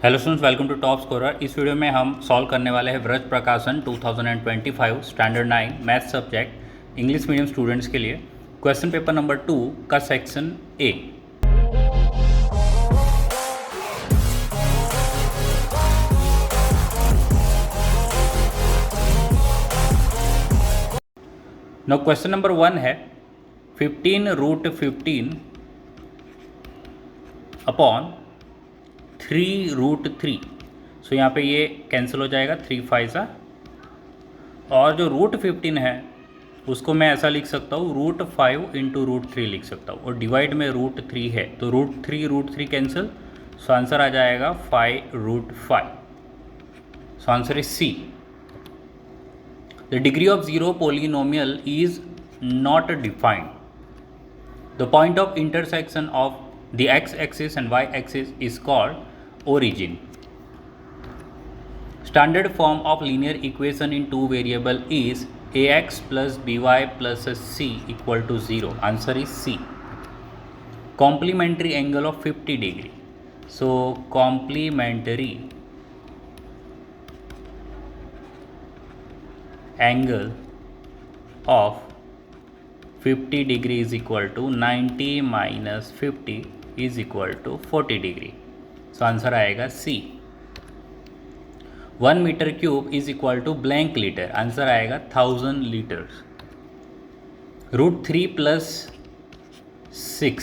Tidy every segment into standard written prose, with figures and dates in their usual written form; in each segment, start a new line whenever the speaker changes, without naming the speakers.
Hello students, welcome to top scorer. इस video में हम सॉल्व करने वाले हैं Vraj Prakashan 2025 standard 9 math subject English medium students के लिए क्वेश्चन पेपर नंबर 2 का section A. No question number 1 है 15√15 अपॉन 3√3। सो यहाँ पे ये कैंसिल हो जाएगा, 3 5 सा, और जो √15 है उसको मैं ऐसा लिख सकता हूँ √5 इंटू √3 लिख सकता हूँ, और डिवाइड में √3 है तो √3 कैंसिल। सो आंसर आ जाएगा 5√5। So answer is C. The degree of zero polynomial is not defined. The point of intersection of the x-axis and y-axis is called origin. Standard form of linear equation in two variable is ax plus by plus c equal to 0. Answer is C. Complementary angle of 50 degree. So complementary angle of 50 degree is equal to 90 minus 50 is equal to 40 degree. So answer आएगा C. 1 meter cube is equal to blank liter. Answer आएगा 1000 litres. √3 plus 6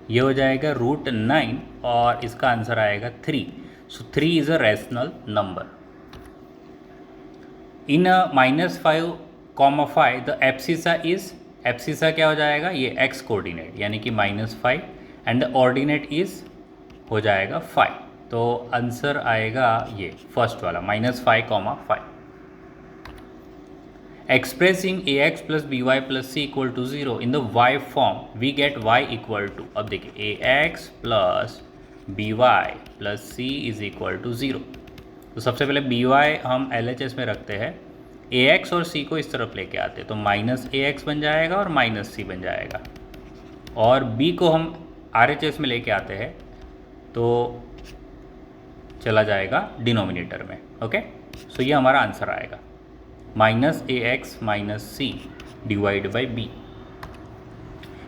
ये हो जाएगा √9 और इसका answer आएगा 3। सो 3 is a rational number. In -5, the abscissa क्या हो जाएगा, ये x कोऑर्डिनेट यानी कि -5 एंड द ऑर्डिनेट इज हो जाएगा 5। तो आंसर आएगा ये फर्स्ट वाला -5, 5। Expressing ax plus by plus c equal to 0 in the y form we get y equal to, अब देखिए ax plus by plus c is equal to 0। तो सबसे पहले by हम LHS में रखते हैं, ax और c को इस तरफ लेके आते हैं तो -ax बन जाएगा और -c बन जाएगा, और b को हम RHS में लेके आते हैं तो चला जाएगा डिनोमिनेटर में। ओके, सो ये हमारा आंसर आएगा -ax -c divide by b।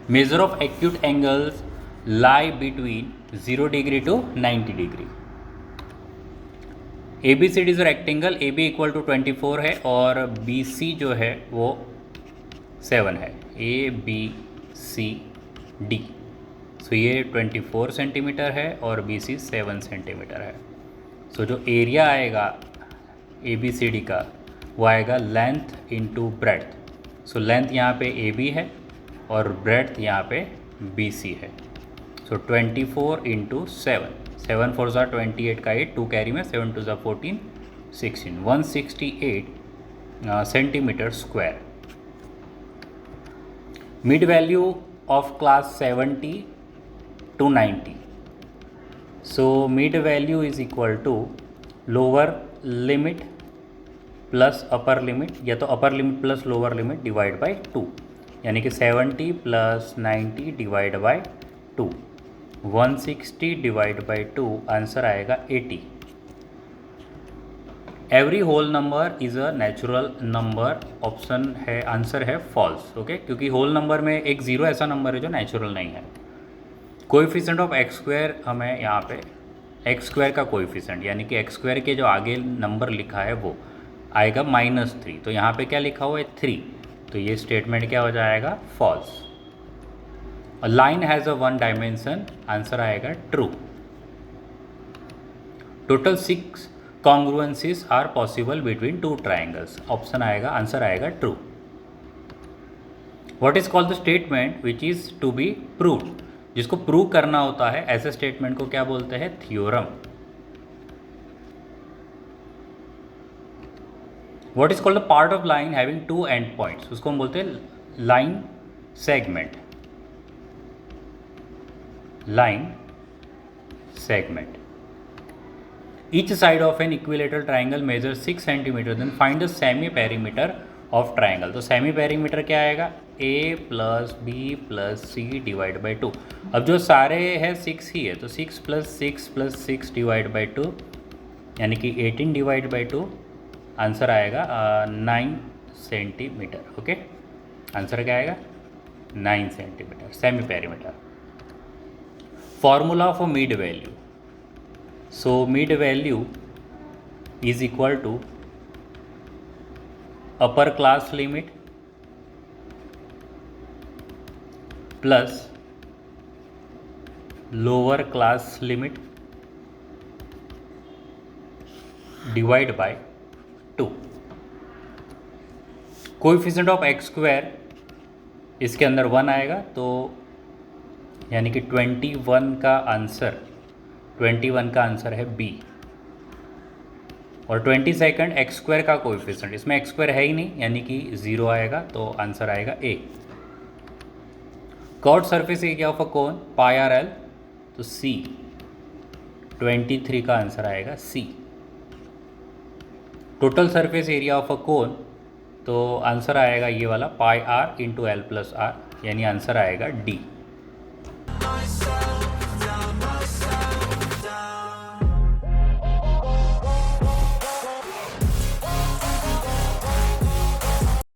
Measure of acute angles lie between 0 degree to 90 degree. ABCD is rectangle, AB equal to 24 है और BC जो है वो 7 है। ABCD, सो ये 24 सेंटीमीटर है और BC 7 सेंटीमीटर है। सो जो एरिया आएगा ABCD का वो आएगा length into breadth. So length यहाँ पे AB है और ब्रेड्थ यहाँ पे BC है। सो 24 इंटू 7, 7 4 ज़ा 28 का 8, 2 कैरी में 7 2 ज़ा 14 16, 168 centimetre square. Mid value of class 70 to 90. So mid value is equal to lower limit plus upper limit, या तो upper limit plus lower limit divide by 2, यानी कि 70 plus 90 divide by 2, 160 divide by 2, answer आएगा 80। Every whole number is a natural number, option है, answer है false. Okay, क्योंकि whole number में एक ज़ीरो ऐसा नंबर है जो नेचुरल नहीं है। कोएफिशिएंट ऑफ x स्क्वायर, हमें यहाँ पे x स्क्वायर का कोएफिशिएंट यानी कि x स्क्वायर के जो आगे नंबर लिखा है वो आएगा -3, तो यहाँ पे क्या लिखा हुआ है 3, तो ये स्टेटमेंट क्या हो जाएगा false. A line has a 1 dimension, answer आएगा true. Total 6 congruencies are possible between 2 triangles, option आएगा, आंसर आएगा true. What is called the statement which is to be proved, जिसको प्रूव करना होता है ऐसे स्टेटमेंट को क्या बोलते हैं, theorem. What is called the part of line having 2 end points, उसको हम बोलते हैं line segment. Line segment. Each side of an equilateral triangle measure 6 centimetre, then find the semi perimeter of triangle. तो semi perimeter क्या आएगा, A plus B plus C divide by 2। अब जो सारे है 6 ही है, तो 6 प्लस 6 डिवाइड बाई 2 यानी कि 18 डिवाइड बाई 2, आंसर आएगा 9 सेंटीमीटर। ओके, आंसर क्या आएगा 9 centimeter semi perimeter. Formula for mid value, so mid value is equal to upper class limit plus lower class limit divide by 2। Coefficient of x square इसके अंदर 1 आएगा, तो यानी कि 21 का आंसर है बी। और 22 एक्स स्क्वायर का कोएफिशिएंट, इसमें एक्स स्क्वायर है ही नहीं यानी कि 0 आएगा, तो आंसर आएगा A. Curved surface area of a cone pi r l, तो सी, 23 का आंसर आएगा C. Total surface area of a cone, तो आंसर आएगा ये वाला pi r into l plus r, यानी आंसर आएगा डी।